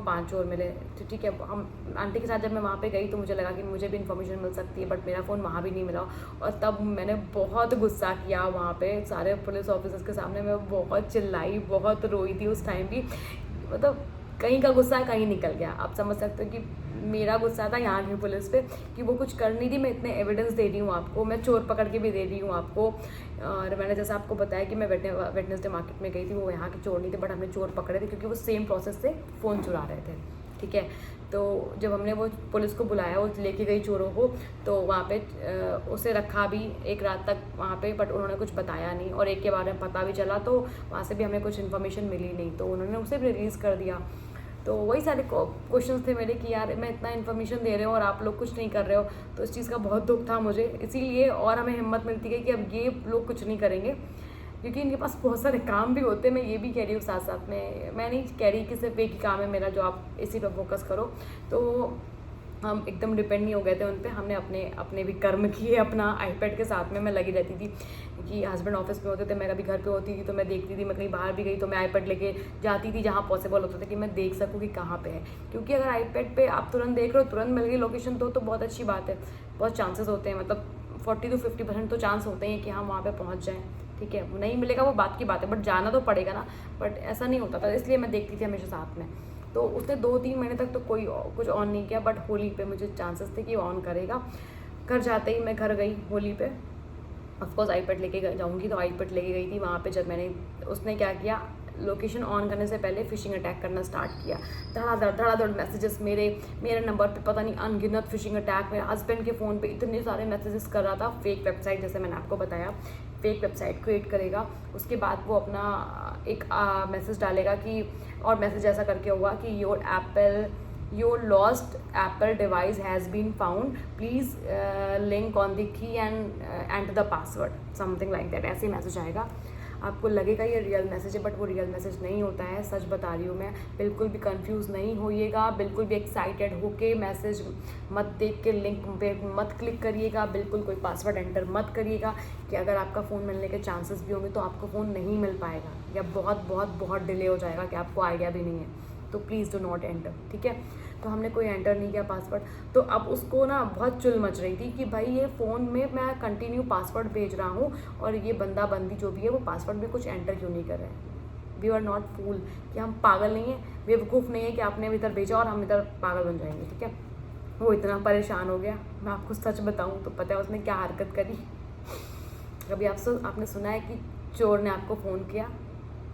5 चोर मिले, तो ठीक है। हम आंटी के साथ जब मैं वहाँ पे गई तो मुझे लगा कि मुझे भी इन्फॉर्मेशन मिल सकती है, बट मेरा फ़ोन वहाँ भी नहीं मिला, और तब मैंने बहुत गुस्सा किया वहाँ पे सारे पुलिस ऑफिसर्स के सामने। मैं बहुत चिल्लाई, बहुत रोई थी उस टाइम भी, मतलब कहीं का गुस्सा कहीं निकल गया। आप समझ सकते हो कि मेरा गुस्सा था यहाँ की पुलिस पे कि वो कुछ कर नहीं रही, मैं इतने एविडेंस दे रही हूँ आपको, मैं चोर पकड़ के भी दे रही हूँ आपको। और मैंने जैसा आपको बताया कि मैं वेडनेसडे मार्केट में गई थी, वो यहाँ के चोर नहीं थे, बट हमने चोर पकड़े थे, क्योंकि वो सेम प्रोसेस से फ़ोन चुरा रहे थे, ठीक है। तो जब हमने वो पुलिस को बुलाया, वो लेके गई चोरों को, तो वहाँ पे उसे रखा भी एक रात तक वहाँ पे, बट उन्होंने कुछ बताया नहीं, और एक के बारे में पता भी चला तो वहाँ से भी हमें कुछ इन्फॉर्मेशन मिली नहीं, तो उन्होंने उसे भी रिलीज़ कर दिया। तो वही सारे क्वेश्चंस थे मेरे कि यार मैं इतना इन्फॉर्मेशन दे रहे हो और आप लोग कुछ नहीं कर रहे हो, तो इस चीज़ का बहुत दुख था मुझे। इसीलिए और हमें हिम्मत मिलती है कि अब ये लोग कुछ नहीं करेंगे, क्योंकि इनके पास बहुत सारे काम भी होते हैं। मैं ये भी कह रही हूँ साथ साथ में, मैं नहीं कह रही कि सिर्फ एक ही काम है मेरा जो आप इसी पर फोकस करो। तो हम एकदम डिपेंड नहीं हो गए थे उन पर, हमने अपने भी कर्म किए। अपना आईपैड के साथ में मैं लगी रहती थी कि हस्बैंड ऑफिस में होते थे, मैं कभी घर पे होती थी तो मैं देखती थी, मैं कहीं बाहर भी गई तो मैं आईपैड लेके जाती थी जहाँ पॉसिबल होता था कि मैं देख सकूँ कि कहाँ पे है। क्योंकि अगर आईपैड पे आप तुरंत देख रहे हो, तुरंत मिल गई लोकेशन, तो बहुत अच्छी बात है। बहुत चांसेस होते हैं, मतलब 40 to 50% तो चांस होते हैं कि हम वहाँ पर पहुँच जाएँ, ठीक है। नहीं मिलेगा वो बात की बात है, बट जाना तो पड़ेगा ना। बट ऐसा नहीं होता था, इसलिए मैं देखती थी हमेशा साथ में। तो उसने 2-3 महीने तक तो कोई कुछ ऑन नहीं किया, बट होली पे मुझे चांसेस थे कि ऑन करेगा। घर जाते ही मैं घर गई होली पे, ऑफकोर्स आईपैड लेके जाऊँगी, तो आईपैड लेके गई थी वहाँ पे। जब मैंने उसने क्या किया, लोकेशन ऑन करने से पहले फिशिंग अटैक करना स्टार्ट किया। धड़ाधड़ मैसेजेस मेरे नंबर पे, पता नहीं अनगिनत फिशिंग अटैक। मेरे हस्बैंड के फ़ोन पे इतने सारे मैसेजेस कर रहा था। फेक वेबसाइट, जैसे मैंने आपको बताया, फेक वेबसाइट क्रिएट करेगा, उसके बाद वो अपना एक मैसेज डालेगा कि, और मैसेज ऐसा करके होगा कि your lost Apple device has been found, please link on the key and enter the password, something like that, ऐसे ही मैसेज आएगा। आपको लगेगा ये रियल मैसेज है, बट वो रियल मैसेज नहीं होता है, सच बता रही हूँ मैं। बिल्कुल भी कंफ्यूज नहीं होइएगा, बिल्कुल भी एक्साइटेड होके मैसेज मत देख के लिंक पे मत क्लिक करिएगा, बिल्कुल कोई पासवर्ड एंटर मत करिएगा कि अगर आपका फ़ोन मिलने के चांसेस भी होंगे तो आपको फ़ोन नहीं मिल पाएगा, या बहुत बहुत बहुत डिले हो जाएगा कि आपको आइडिया भी नहीं है। तो प्लीज़ डू नॉट एंटर, ठीक है। तो हमने कोई एंटर नहीं किया पासवर्ड। तो अब उसको ना बहुत चुल मच रही थी कि भाई ये फ़ोन में मैं कंटिन्यू पासवर्ड भेज रहा हूँ और ये बंदा बंदी जो भी है वो पासवर्ड में कुछ एंटर क्यों नहीं कर रहे हैं। वी आर नॉट फूल, कि हम पागल नहीं हैं, बेवकूफ़ नहीं है कि आपने इधर भेजा और हम इधर पागल बन जाएंगे, ठीक है। वो इतना परेशान हो गया, मैं आपको सच बताऊँ तो पता है उसने क्या हरकत करी। कभी आपने सुना है कि चोर ने आपको फ़ोन किया?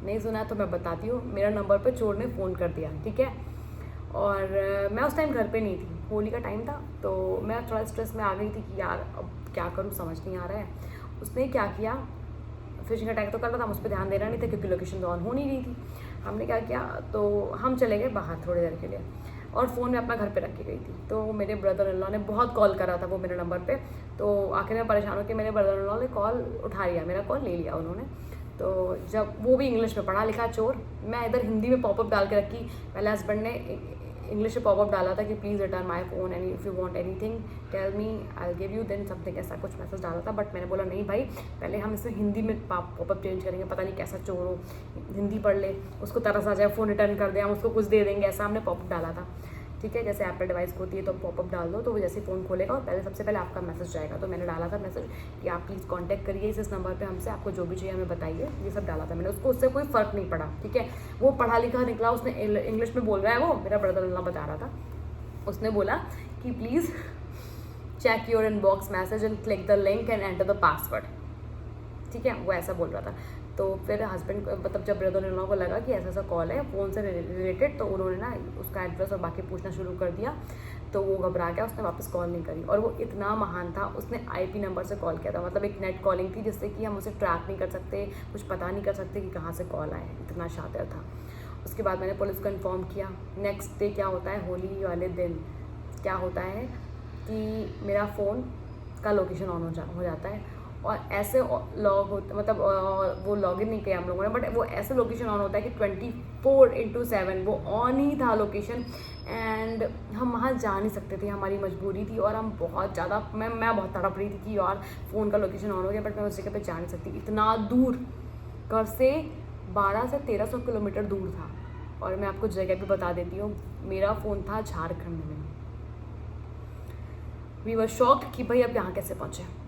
नहीं सुना तो मैं बताती हूँ। मेरा नंबर पे चोर ने फ़ोन कर दिया, ठीक है। और मैं उस टाइम घर पे नहीं थी, होली का टाइम था, तो मैं थोड़ा स्ट्रेस में आ गई थी कि यार अब क्या करूँ, समझ नहीं आ रहा है। उसने क्या किया, फिशिंग अटैक तो कर रहा था, हम उस पर ध्यान देना नहीं था क्योंकि लोकेशन तो ऑन हो नहीं रही थी। हमने क्या किया, तो हम चले गए बाहर थोड़ी देर के लिए, और फ़ोन में अपना घर पे रख के गई थी। तो मेरे ब्रदर इन लॉ ने बहुत कॉल करा था वो मेरे नंबर पे, तो आखिर में परेशान होकर मेरे ब्रदर इन लॉ ने कॉल उठा लिया, मेरा कॉल ले लिया उन्होंने। तो जब वो भी इंग्लिश में पढ़ा लिखा चोर, मैं इधर हिंदी में पॉपअप डाल के रखी। पहले हस्बैंड ने इंग्लिश में पॉपअप डाला था कि please return my phone and if you want anything tell me I give you then something, ऐसा कुछ मैसेज डाला था। बट मैंने बोला नहीं भाई, पहले हम इसे हिंदी में पॉपअप चेंज करेंगे, पता नहीं कैसा चोर हो, हिंदी पढ़ ले, उसको तरस आ जाए, फ़ोन रिटर्न कर दे, हम उसको कुछ दे देंगे, ऐसा हमने पॉपअप डाला था, ठीक है। जैसे एप्पल डिवाइस होती है तो पॉपअप डाल दो तो वो जैसे फ़ोन खोलेगा और पहले सबसे पहले आपका मैसेज जाएगा। तो मैंने डाला था मैसेज कि आप प्लीज़ कांटेक्ट करिए इस नंबर पे हमसे, आपको जो भी चाहिए हमें बताइए, ये सब डाला था मैंने। उसको उससे कोई फ़र्क नहीं पड़ा, ठीक है। वो पढ़ा लिखा निकला, उसने इंग्लिश में बोल रहा है, वो मेरा ब्रदर इन लॉ बता रहा था। उसने बोला कि please check your inbox message and click the link and enter the password, ठीक है, वो ऐसा बोल रहा था। तो फिर हस्बैंड को, मतलब जब ब्रदर इन लॉ को लगा कि ऐसा ऐसा कॉल है फ़ोन से रिलेटेड, तो उन्होंने ना उसका एड्रेस और बाकी पूछना शुरू कर दिया। तो वो घबरा गया, उसने वापस कॉल नहीं करी। और वो इतना महान था, उसने आईपी नंबर से कॉल किया था, मतलब एक नेट कॉलिंग थी जिससे कि हम उसे ट्रैक नहीं कर सकते, कुछ पता नहीं कर सकते कि कहाँ से कॉल आए, इतना शातिर था। उसके बाद मैंने पुलिस को इन्फॉर्म किया। नेक्स्ट डे क्या होता है, होली वाले दिन क्या होता है कि मेरा फ़ोन का लोकेशन ऑन हो जाता है, और ऐसे लॉग होता, मतलब वो लॉगिन नहीं किया हम लोगों ने, बट वो ऐसे लोकेशन ऑन होता है कि 24/7 वो ऑन ही था लोकेशन। एंड हम वहाँ जा नहीं सकते थे, हमारी मजबूरी थी, और हम बहुत ज़्यादा, मैं बहुत तड़प रही थी कि यार फ़ोन का लोकेशन ऑन हो गया, बट मैं उस जगह पे जा नहीं सकती, इतना दूर, घर से 1200 से 1300 किलोमीटर दूर था। और मैं आपको जगह भी बता देती हूँ, मेरा फ़ोन था झारखंड में। वी वर शॉक्ड कि भाई अब यहाँ कैसे पहुँचे।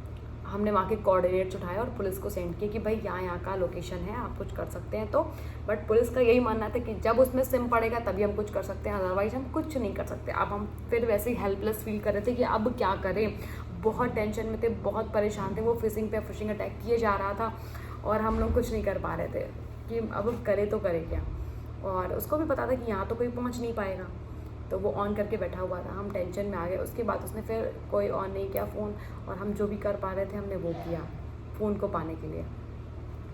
हमने वहाँ के कोऑर्डिनेट्स उठाए और पुलिस को सेंड किए कि भाई यहाँ का लोकेशन है, आप कुछ कर सकते हैं तो। बट पुलिस का यही मानना था कि जब उसमें सिम पड़ेगा तभी हम कुछ कर सकते हैं, अदरवाइज हम कुछ नहीं कर सकते। अब हम फिर वैसे ही हेल्पलेस फील कर रहे थे कि अब क्या करें, बहुत टेंशन में थे, बहुत परेशान थे। वो फिशिंग अटैक किए जा रहा था और हम लोग कुछ नहीं कर पा रहे थे कि अब करे तो करे क्या। और उसको भी पता था कि यहाँ तो कोई पहुँच नहीं पाएगा, तो वो ऑन करके बैठा हुआ था। हम टेंशन में आ गए। उसके बाद उसने फिर कोई ऑन नहीं किया फ़ोन, और हम जो भी कर पा रहे थे हमने वो किया फ़ोन को पाने के लिए,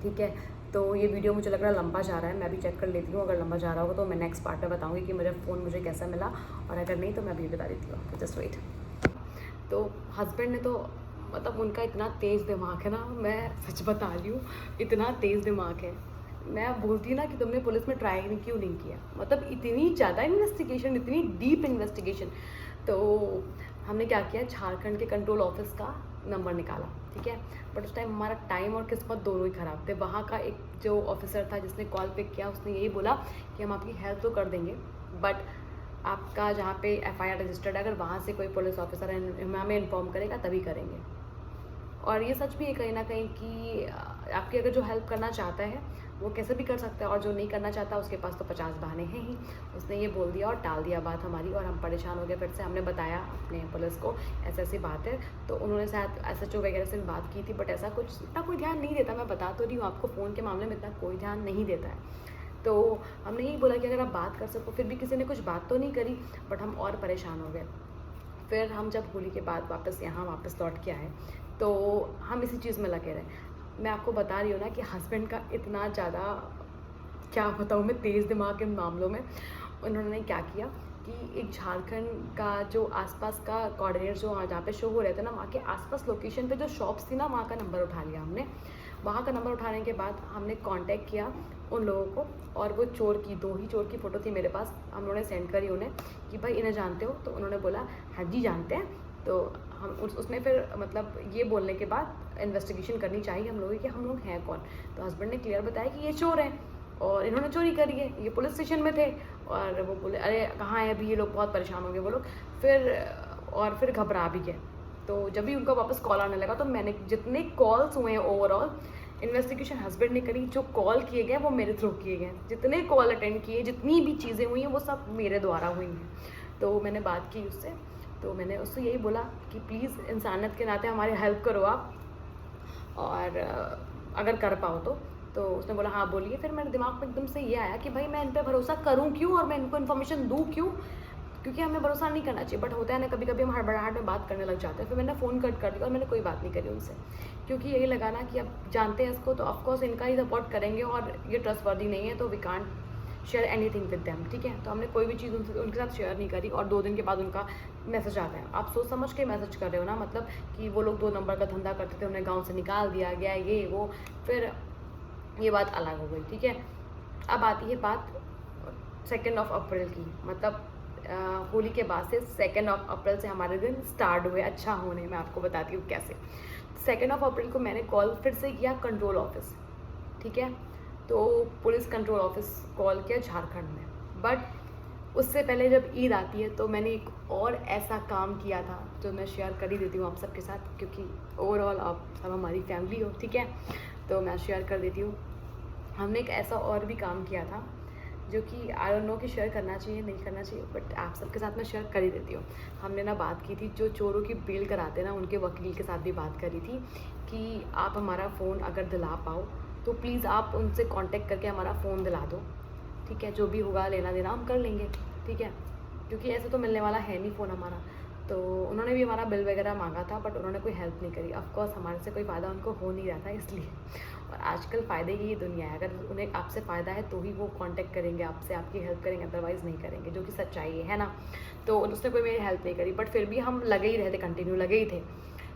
ठीक है। तो ये वीडियो मुझे लग रहा है लंबा जा रहा है, मैं भी चेक कर लेती हूँ, अगर लंबा जा रहा होगा तो मैं नेक्स्ट पार्ट में बताऊँगी कि मुझे फ़ोन मुझे कैसा मिला, और अगर नहीं तो मैं अभी बता देती हूँ आपको, जस्ट वेट। तो हस्बैंड ने तो, मतलब उनका इतना तेज़ दिमाग है ना, मैं सच बता रही हूँ, इतना तेज़ दिमाग है। मैं बोलती ना कि तुमने पुलिस में ट्राई क्यों नहीं किया, मतलब इतनी ज़्यादा इन्वेस्टिगेशन, इतनी डीप इन्वेस्टिगेशन। तो हमने क्या किया, झारखंड के कंट्रोल ऑफिस का नंबर निकाला, ठीक है। बट उस टाइम हमारा टाइम और किस्मत दोनों ही ख़राब थे। वहाँ का एक जो ऑफिसर था जिसने कॉल पिक किया, उसने यही बोला कि हम आपकी हेल्प तो कर देंगे, बट आपका जहाँ पे FIR रजिस्टर्ड है, अगर वहाँ से कोई पुलिस ऑफिसर हमें इन्फॉर्म करेगा तभी करेंगे। और ये सच भी है कहीं ना कहीं कि आपकी अगर जो हेल्प करना चाहता है वो कैसे भी कर सकता है, और जो नहीं करना चाहता उसके पास तो 50 बहाने हैं ही। उसने ये बोल दिया और टाल दिया बात हमारी, और हम परेशान हो गए। फिर से हमने बताया अपने पुलिस को ऐसी ऐसी बात है, तो उन्होंने शायद SHO वगैरह से बात की थी, बट ऐसा कुछ इतना कोई ध्यान नहीं देता। मैं बता तो रही हूँ आपको, फ़ोन के मामले में इतना कोई ध्यान नहीं देता है। तो हमने यही बोला कि अगर आप बात कर सको, फिर भी किसी ने कुछ बात तो नहीं करी, बट हम और परेशान हो गए। फिर हम जब होली के बाद वापस लौट के आए तो हम इसी चीज़ में लगे रहे। मैं आपको बता रही हूँ ना कि हस्बैंड का इतना ज़्यादा, क्या बताऊँ मैं, तेज़ दिमाग इन मामलों में। उन्होंने क्या किया कि एक झारखंड का जो आसपास का कोऑर्डिनेट जो जहाँ पे शो हो रहे थे ना, वहाँ के आसपास लोकेशन पे जो शॉप्स थी ना, वहाँ का नंबर उठा लिया हमने। वहाँ का नंबर उठाने के बाद हमने कांटेक्ट किया उन लोगों को, और वो दो ही चोर की फ़ोटो थी मेरे पास। हम लोगों ने सेंड करी उन्हें कि भाई इन्हें जानते हो? तो उन्होंने बोला हाँ जी जानते हैं। तो हम उसने फिर मतलब ये बोलने के बाद इन्वेस्टिगेशन करनी चाहिए हम लोगों की कि हम लोग हैं कौन। तो हस्बैंड ने क्लियर बताया कि ये चोर हैं और इन्होंने चोरी करी है, ये पुलिस स्टेशन में थे। और वो बोले अरे कहाँ है अभी ये लोग, बहुत परेशान हो गए वो लोग। फिर घबरा भी गए। तो जब भी उनका वापस कॉल आने लगा तो मैंने जितने कॉल्स हुए हैं ओवरऑल इन्वेस्टिगेशन हस्बैंड ने करी, जो कॉल किए गए वो मेरे थ्रू किए गए, जितने कॉल अटेंड किए, जितनी भी चीज़ें हुई हैं वो सब मेरे द्वारा हुई हैं। तो मैंने बात की उससे, तो मैंने उससे यही बोला कि प्लीज़ इंसानियत के नाते हमारी हेल्प करो आप, और अगर कर पाओ तो उसने बोला हाँ बोलिए। फिर मेरे दिमाग में एकदम से ये आया कि भाई मैं इन पर भरोसा करूँ क्यों और मैं इनको इन्फॉर्मेशन दूँ क्यों, क्योंकि हमें भरोसा नहीं करना चाहिए। बट होता है ना कभी कभी हम हड़बड़ाहट में बात करने लग जाते हैं। फिर मैंने फ़ोन कट कर दिया और मैंने कोई बात नहीं करी उनसे, क्योंकि यही लगा ना कि अब जानते हैं इसको तो ऑफकोर्स इनका ही सपोर्ट करेंगे और ये ट्रस्टवर्दी नहीं है, तो we can't share anything with them, ठीक है। तो हमने कोई भी चीज़ उनके साथ शेयर नहीं करी। और 2 दिन के बाद उनका मैसेज आता है। आप सोच समझ के मैसेज कर रहे हो ना, मतलब कि वो लोग 2 नंबर का धंधा करते थे, उन्हें गाँव से निकाल दिया गया, ये वो। फिर ये बात अलग हो गई, ठीक है। अब आती है बात 2 अप्रैल की, मतलब होली के बाद से 2 अप्रैल से हमारे दिन स्टार्ट हुए अच्छा होने। मैं आपको बताती हूँ कैसे। 2 अप्रैल को मैंने कॉल फिर से किया कंट्रोल ऑफिस, ठीक है। तो पुलिस कंट्रोल ऑफिस कॉल किया झारखंड में। बट उससे पहले जब ईद आती है तो मैंने एक और ऐसा काम किया था जो मैं शेयर कर ही देती हूँ आप सबके साथ, क्योंकि ओवरऑल आप सब हमारी फैमिली हो, ठीक है। तो मैं शेयर कर देती हूँ। हमने एक ऐसा और भी काम किया था जो कि आई डोंट नो कि शेयर करना चाहिए नहीं करना चाहिए, बट आप सबके साथ मैं शेयर कर ही देती हूँ। हमने ना बात की थी, जो चोरों की बेल कराते ना उनके वकील के साथ भी बात करी थी कि आप हमारा फ़ोन अगर दिला पाओ तो प्लीज़ आप उनसे कांटेक्ट करके हमारा फ़ोन दिला दो, ठीक है। जो भी होगा लेना देना हम कर लेंगे, ठीक है, क्योंकि ऐसे तो मिलने वाला है नहीं फ़ोन हमारा। तो उन्होंने भी हमारा बिल वगैरह मांगा था, बट उन्होंने कोई हेल्प नहीं करी। ऑफकोर्स हमारे से कोई फ़ायदा उनको हो नहीं रहा था इसलिए। और आजकल फ़ायदे की ही दुनिया है, अगर उन्हें आपसे फ़ायदा है तो ही वो कांटेक्ट करेंगे आपसे, आपकी हेल्प करेंगे, अदरवाइज़ नहीं करेंगे, जो कि सच्चाई है ना। तो उसने कोई मेरी हेल्प नहीं करी, बट फिर भी हम लगे ही रहते, कंटिन्यू लगे ही थे।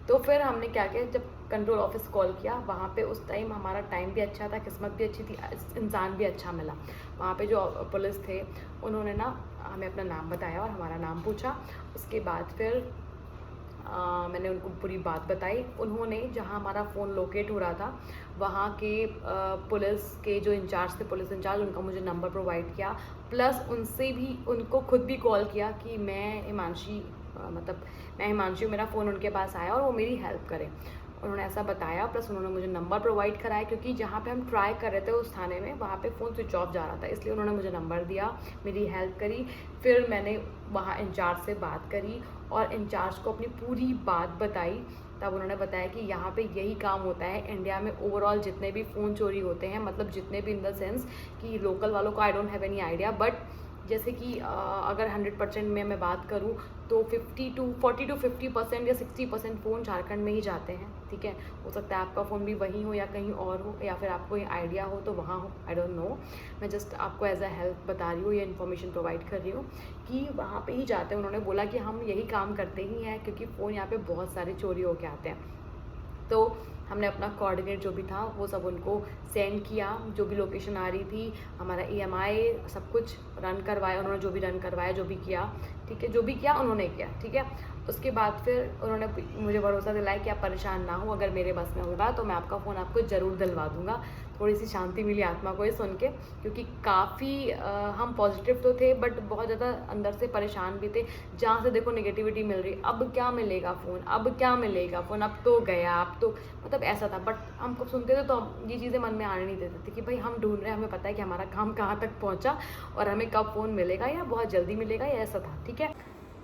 तो फिर हमने क्या किया, जब कंट्रोल ऑफिस कॉल किया, वहाँ पे उस टाइम हमारा टाइम भी अच्छा था, किस्मत भी अच्छी थी, इंसान भी अच्छा मिला। वहाँ पे जो पुलिस थे उन्होंने ना हमें अपना नाम बताया और हमारा नाम पूछा। उसके बाद फिर मैंने उनको पूरी बात बताई। उन्होंने जहाँ हमारा फ़ोन लोकेट हो रहा था वहाँ के पुलिस के जो इंचार्ज थे, पुलिस इंचार्ज, उनका मुझे नंबर प्रोवाइड किया। प्लस उनसे भी उनको खुद भी कॉल किया कि मैं हिमांशी मेरा फ़ोन उनके पास आया और वो मेरी हेल्प करें। उन्होंने ऐसा बताया, प्लस उन्होंने मुझे नंबर प्रोवाइड कराया, क्योंकि जहाँ पे हम ट्राई कर रहे थे उस थाने में वहाँ पे फ़ोन स्विच ऑफ जा रहा था, इसलिए उन्होंने मुझे नंबर दिया, मेरी हेल्प करी। फिर मैंने वहाँ इंचार्ज से बात करी और इंचार्ज को अपनी पूरी बात बताई। तब उन्होंने बताया कि यहाँ पे यही काम होता है इंडिया में, ओवरऑल जितने भी फ़ोन चोरी होते हैं, मतलब जितने भी इन द सेंस कि लोकल वालों को I don't have any idea, but जैसे कि अगर 100% में मैं बात करूँ तो 40 to 50% या 60% फ़ोन झारखंड में ही जाते हैं, ठीक है। हो सकता है आपका फ़ोन भी वहीं हो या कहीं और हो, या फिर आपको ये आइडिया हो तो वहाँ हो, आई डोंट नो। मैं जस्ट आपको एज अ हेल्प बता रही हूँ, ये इन्फॉर्मेशन प्रोवाइड कर रही हूँ कि वहाँ पे ही जाते हैं। उन्होंने बोला कि हम यही काम करते ही हैं, क्योंकि फ़ोन यहाँ पे बहुत सारे चोरी होके आते हैं। तो हमने अपना कोऑर्डिनेट जो भी था वो सब उनको सेंड किया, जो भी लोकेशन आ रही थी, हमारा EMI सब कुछ रन करवाया उन्होंने, जो भी रन करवाया, जो भी किया, ठीक है, जो भी किया उन्होंने किया, ठीक है। उसके बाद फिर उन्होंने मुझे भरोसा दिलाया कि आप परेशान ना हो, अगर मेरे बस में होगा तो मैं आपका फ़ोन आपको ज़रूर दिलवा दूँगा। थोड़ी सी शांति मिली आत्मा को ये सुन के, क्योंकि काफ़ी हम पॉजिटिव तो थे बट बहुत ज़्यादा अंदर से परेशान भी थे। जहाँ से देखो नेगेटिविटी मिल रही, अब क्या मिलेगा फ़ोन, अब क्या मिलेगा फ़ोन, अब तो गया, अब तो मतलब ऐसा था। बट हम कब सुनते थे तो ये चीज़ें मन में आने नहीं देते थे कि भाई हम ढूंढ रहे हैं, हमें पता है कि हमारा काम कहाँ तक पहुँचा और हमें कब फ़ोन मिलेगा या बहुत जल्दी मिलेगा या ऐसा था, ठीक है।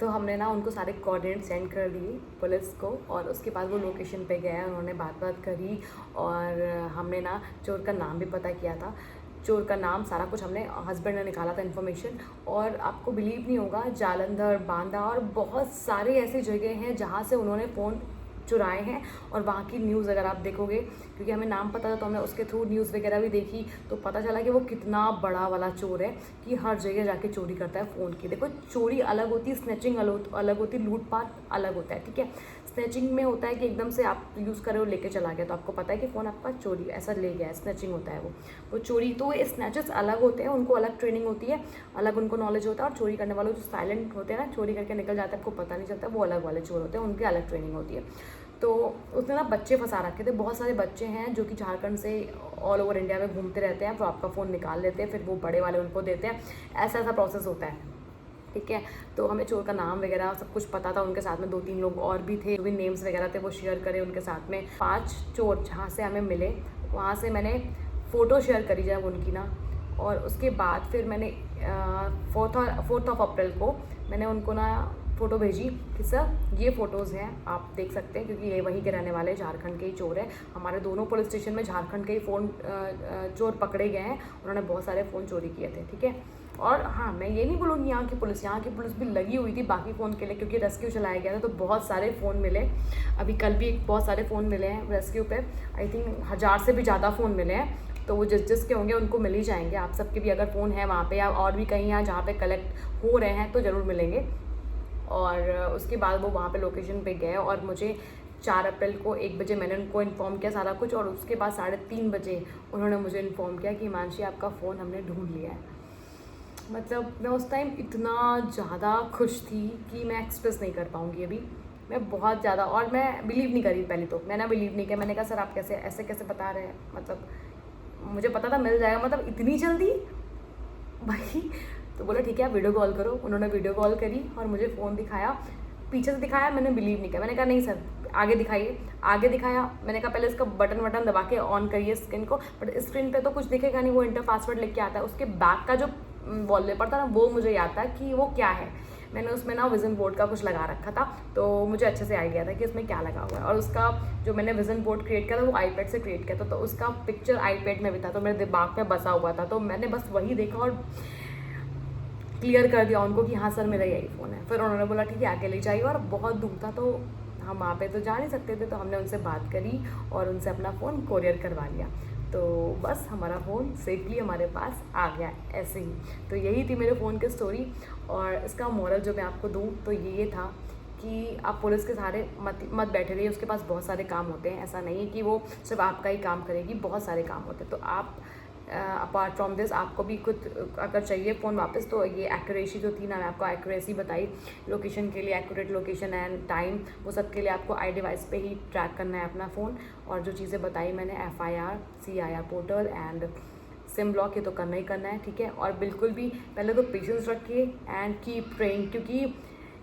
तो हमने ना उनको सारे कोऑर्डिनेट सेंड कर दिए पुलिस को, और उसके बाद वो लोकेशन पे गया, उन्होंने बात करी और हमने ना चोर का नाम भी पता किया था। चोर का नाम सारा कुछ हमने हस्बैंड ने निकाला था इन्फॉर्मेशन। और आपको बिलीव नहीं होगा, जालंधर, बांदा और बहुत सारी ऐसी जगह हैं जहाँ से उन्होंने फ़ोन चुराए हैं। और वहाँ की न्यूज़ अगर आप देखोगे, क्योंकि हमें नाम पता था तो हमने उसके थ्रू न्यूज़ वगैरह भी देखी, तो पता चला कि वो कितना बड़ा वाला चोर है कि हर जगह जाके चोरी करता है फ़ोन की। देखो, चोरी अलग होती है, स्नैचिंग अलग होती है, लूटपाट अलग होता है, ठीक है। स्नैचिंग में होता है कि एकदम से आप यूज़ कर रहे हो, लेके चला गया, तो आपको पता है कि फ़ोन आपका चोरी ऐसा ले गया है, स्नैचिंग होता है वो चोरी। तो ये स्नैचेस अलग होते हैं, उनको अलग ट्रेनिंग होती है, अलग उनको नॉलेज होता है। और चोरी करने वालों जो साइलेंट होते हैं ना, चोरी करके निकल जाता है, आपको पता नहीं चलता, वो अलग वाले चोर होते हैं, उनकी अलग ट्रेनिंग होती है। तो उसने ना बच्चे फंसा रखे थे, बहुत सारे बच्चे हैं जो कि झारखंड से ऑल ओवर इंडिया में घूमते रहते हैं, तो आपका फ़ोन निकाल लेते हैं, फिर वो बड़े वाले उनको देते हैं, ऐसा ऐसा प्रोसेस होता है, ठीक है। तो हमें चोर का नाम वगैरह सब कुछ पता था, उनके साथ में 2-3 लोग और भी थे, जो भी नेम्स वगैरह थे वो शेयर करे उनके साथ में। 5 चोर जहाँ से हमें मिले, वहाँ से मैंने फ़ोटो शेयर करी जब उनकी ना, और उसके बाद फिर मैंने 4 अप्रैल को मैंने उनको ना फ़ोटो भेजी कि सर ये फ़ोटोज़ हैं, आप देख सकते हैं, क्योंकि ये वहीं के रहने वाले झारखंड के ही चोर हैं। हमारे दोनों पुलिस स्टेशन में झारखंड के ही फ़ोन चोर पकड़े गए हैं, उन्होंने बहुत सारे फ़ोन चोरी किए थे, ठीक है। और हाँ, मैं ये नहीं बोलूँगी यहाँ की पुलिस भी लगी हुई थी बाकी फ़ोन के लिए, क्योंकि रेस्क्यू चलाया गया था तो बहुत सारे फ़ोन मिले। अभी कल भी बहुत सारे फ़ोन मिले हैं रेस्क्यू पे, आई थिंक 1000 से भी ज़्यादा फ़ोन मिले हैं। तो वो जिसके होंगे उनको मिल ही जाएंगे। आप सबके भी अगर फ़ोन है वहाँ पे या और भी कहीं यहाँ जहाँ पे कलेक्ट हो रहे हैं तो ज़रूर मिलेंगे। और उसके बाद वो वहाँ पे लोकेशन पे गए और मुझे 4 अप्रैल को 1 बजे मैंने उनको इन्फॉर्म किया सारा कुछ, और उसके बाद 3:30 बजे उन्होंने मुझे इन्फॉर्म किया कि हिमांशी आपका फ़ोन हमने ढूंढ लिया है। मतलब मैं उस टाइम इतना ज़्यादा खुश थी कि मैं एक्सप्रेस नहीं कर पाऊँगी अभी। मैं बहुत ज़्यादा, और मैं बिलीव नहीं करी पहले तो, मैंने बिलीव नहीं किया। मैंने कहा सर आप कैसे बता रहे हैं, मतलब मुझे पता था मिल जाएगा, मतलब इतनी जल्दी भाई। तो बोला ठीक है आप वीडियो कॉल करो। उन्होंने वीडियो कॉल करी और मुझे फ़ोन दिखाया, पीछे से दिखाया, मैंने बिलीव नहीं किया। मैंने कहा नहीं सर आगे दिखाइए, आगे दिखाया। मैंने कहा पहले इसका बटन दबा के ऑन करिए स्क्रीन को, बट स्क्रीन पे तो कुछ दिखेगा नहीं, वो इंटर पासवर्ड लिख के आता है। उसके बैक का जो वॉलपेपर था ना, वो मुझे याद था कि वो क्या है। मैंने उसमें ना विजन बोर्ड का कुछ लगा रखा था, तो मुझे अच्छे से आइडिया था कि उसमें क्या लगा हुआ है। और उसका जो मैंने विजन बोर्ड क्रिएट किया था वो आईपैड से क्रिएट किया था, तो उसका पिक्चर आईपैड में भी था, तो मेरे दिमाग में बसा हुआ था। तो मैंने बस वही देखा और क्लियर कर दिया उनको कि हाँ सर मेरा यही फ़ोन है। फिर उन्होंने बोला ठीक है आगे ले जाइए, और बहुत दूर था तो हम वहाँ पे तो जा नहीं सकते थे, तो हमने उनसे बात करी और उनसे अपना फ़ोन कोरियर करवा लिया। तो बस हमारा फ़ोन सेफली हमारे पास आ गया ऐसे ही। तो यही थी मेरे फ़ोन की स्टोरी। और इसका मोरल जो मैं आपको दूँ तो ये था कि आप पुलिस के सहारे मत बैठे रहिए। उसके पास बहुत सारे काम होते हैं, ऐसा नहीं है कि वो सिर्फ आपका ही काम करेगी, बहुत सारे काम होते हैं। तो आप अपार्ट फ्रॉम दिस आपको भी कुछ अगर चाहिए फ़ोन वापस, तो ये एक्यूरेसी जो थी ना, मैं आपको एक्यूरेसी बताई, लोकेशन के लिए एक्यूरेट लोकेशन एंड टाइम, वो सब के लिए आपको आई डिवाइस पे ही ट्रैक करना है अपना फ़ोन। और जो चीज़ें बताई मैंने, FIR CIR portal and SIM block, ये तो करना ही करना है, ठीक है। और बिल्कुल भी पहले तो पेशेंस रखिए एंड कीप प्रेइंग, क्योंकि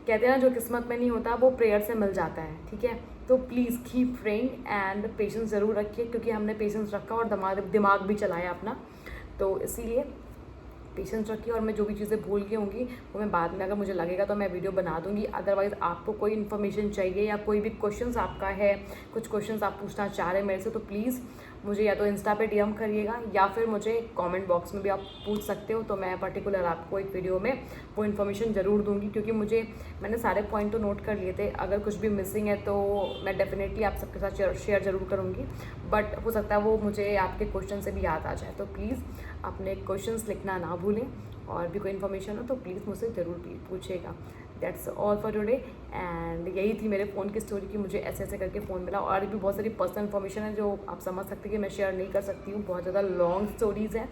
कहते हैं ना जो किस्मत में नहीं होता वो प्रेयर से मिल जाता है, ठीक है। तो please keep praying and patience ज़रूर रखिए, क्योंकि हमने पेशेंस रखा और दिमाग भी चलाया अपना, तो इसीलिए पेशेंस रखिए। और मैं जो भी चीज़ें भूल गई होंगी वो मैं बाद में अगर मुझे लगेगा तो मैं वीडियो बना दूंगी। अदरवाइज़ आपको कोई इन्फॉर्मेशन चाहिए या कोई भी क्वेश्चंस आपका है, कुछ क्वेश्चंस आप पूछना चाह रहे हैं मेरे से, तो प्लीज़ मुझे या तो इंस्टा पे DM करिएगा या फिर मुझे कमेंट बॉक्स में भी आप पूछ सकते हो। तो मैं पर्टिकुलर आपको एक वीडियो में वो इन्फॉर्मेशन ज़रूर दूंगी, क्योंकि मैंने सारे पॉइंट तो नोट कर लिए थे। अगर कुछ भी मिसिंग है तो मैं डेफिनेटली आप सबके साथ शेयर ज़रूर करूँगी, बट हो सकता है वो मुझे आपके क्वेश्चन से भी याद आ जाए। तो प्लीज़ अपने क्वेश्चंस लिखना ना भूलें, और भी कोई इन्फॉर्मेशन हो तो प्लीज़ मुझसे ज़रूर पूछिएगा। That's all for today. And यही थी मेरे फ़ोन की स्टोरी कि मुझे ऐसे करके फ़ोन मिला। और भी बहुत सारी पर्सनल इन्फॉर्मेशन है जो आप समझ सकते हैं कि मैं शेयर नहीं कर सकती हूँ, बहुत ज़्यादा लॉन्ग स्टोरीज़ हैं,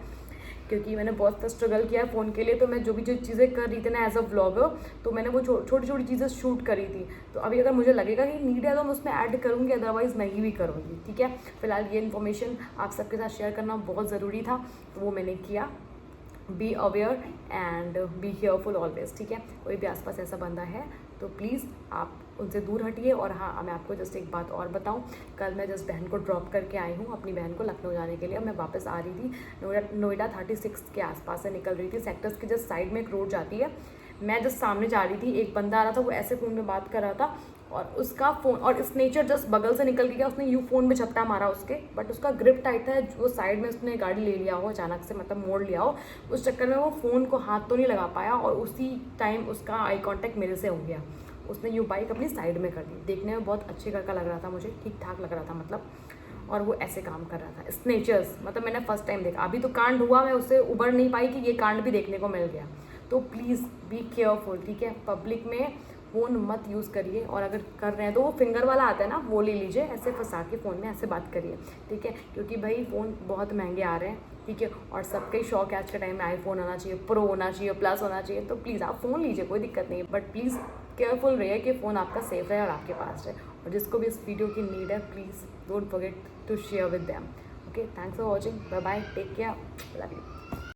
क्योंकि मैंने बहुत स्ट्रगल किया है फ़ोन के लिए। तो मैं जो चीज़ें कर रही थी ना एज अ व्लॉगर, तो मैंने वो छोटी छोटी चीज़ें शूट करी थी। तो अभी अगर मुझे लगेगा कि नीड है तो मैं उसमें ऐड करूँगी, अदरवाइज़ नहीं भी करूँगी, ठीक है। फिलहाल ये इन्फॉर्मेशन आप सबके साथ शेयर करना बहुत ज़रूरी था, तो वो मैंने किया। Be aware and be careful always, ठीक है। कोई भी आसपास ऐसा बंदा है तो प्लीज़ आप उनसे दूर हटिए। और हाँ, मैं आपको जस्ट एक बात और बताऊँ, कल मैं जस्ट बहन को ड्रॉप करके आई हूँ, अपनी बहन को लखनऊ जाने के लिए। मैं वापस आ रही थी, नोएडा 36 के आसपास से निकल रही थी। सेक्टर्स के जस्ट साइड में एक रोड जाती है, मैं जस्ट सामने जा रही थी, एक बंदा आ रहा था, वो ऐसे फ़ोन में बात कर रहा था और उसका फ़ोन और स्नेचर जस्ट बगल से निकल के गया, उसने यूँ फ़ोन में झपटा मारा उसके, बट उसका ग्रिप टाइट था, वो साइड में उसने गाड़ी ले लिया हो अचानक से, मतलब मोड़ लिया हो, उस चक्कर में वो फ़ोन को हाथ तो नहीं लगा पाया और उसी टाइम उसका आई कॉन्टैक्ट मेरे से हो गया। उसने यूँ बाइक अपनी साइड में कर दी। देखने में बहुत अच्छे घर का लग रहा था, मुझे ठीक ठाक लग रहा था मतलब, और वो ऐसे काम कर रहा था। स्नेचर्स मतलब मैंने फर्स्ट टाइम देखा, अभी तो कांड हुआ, मैं उससे उबर नहीं पाई कि ये कांड भी देखने को मिल गया। तो प्लीज़ बी केयरफुल, ठीक है। पब्लिक में फ़ोन मत यूज़ करिए, और अगर कर रहे हैं तो वो फिंगर वाला आता है ना, वो ले लीजिए, ऐसे फंसा के फ़ोन में ऐसे बात करिए, ठीक है। क्योंकि भाई फ़ोन बहुत महंगे आ रहे हैं, ठीक है, और सबका ही शौक है आज के टाइम में आईफोन होना चाहिए, प्रो होना चाहिए, प्लस होना चाहिए। तो प्लीज़ आप फ़ोन लीजिए, कोई दिक्कत नहीं है, बट प्लीज़ केयरफुल रहिए कि फ़ोन आपका सेफ रहे और आपके पास रहे। और जिसको भी इस वीडियो की नीड है, please don't forget to share with them. Okay, thanks for watching, bye bye, take care, love you.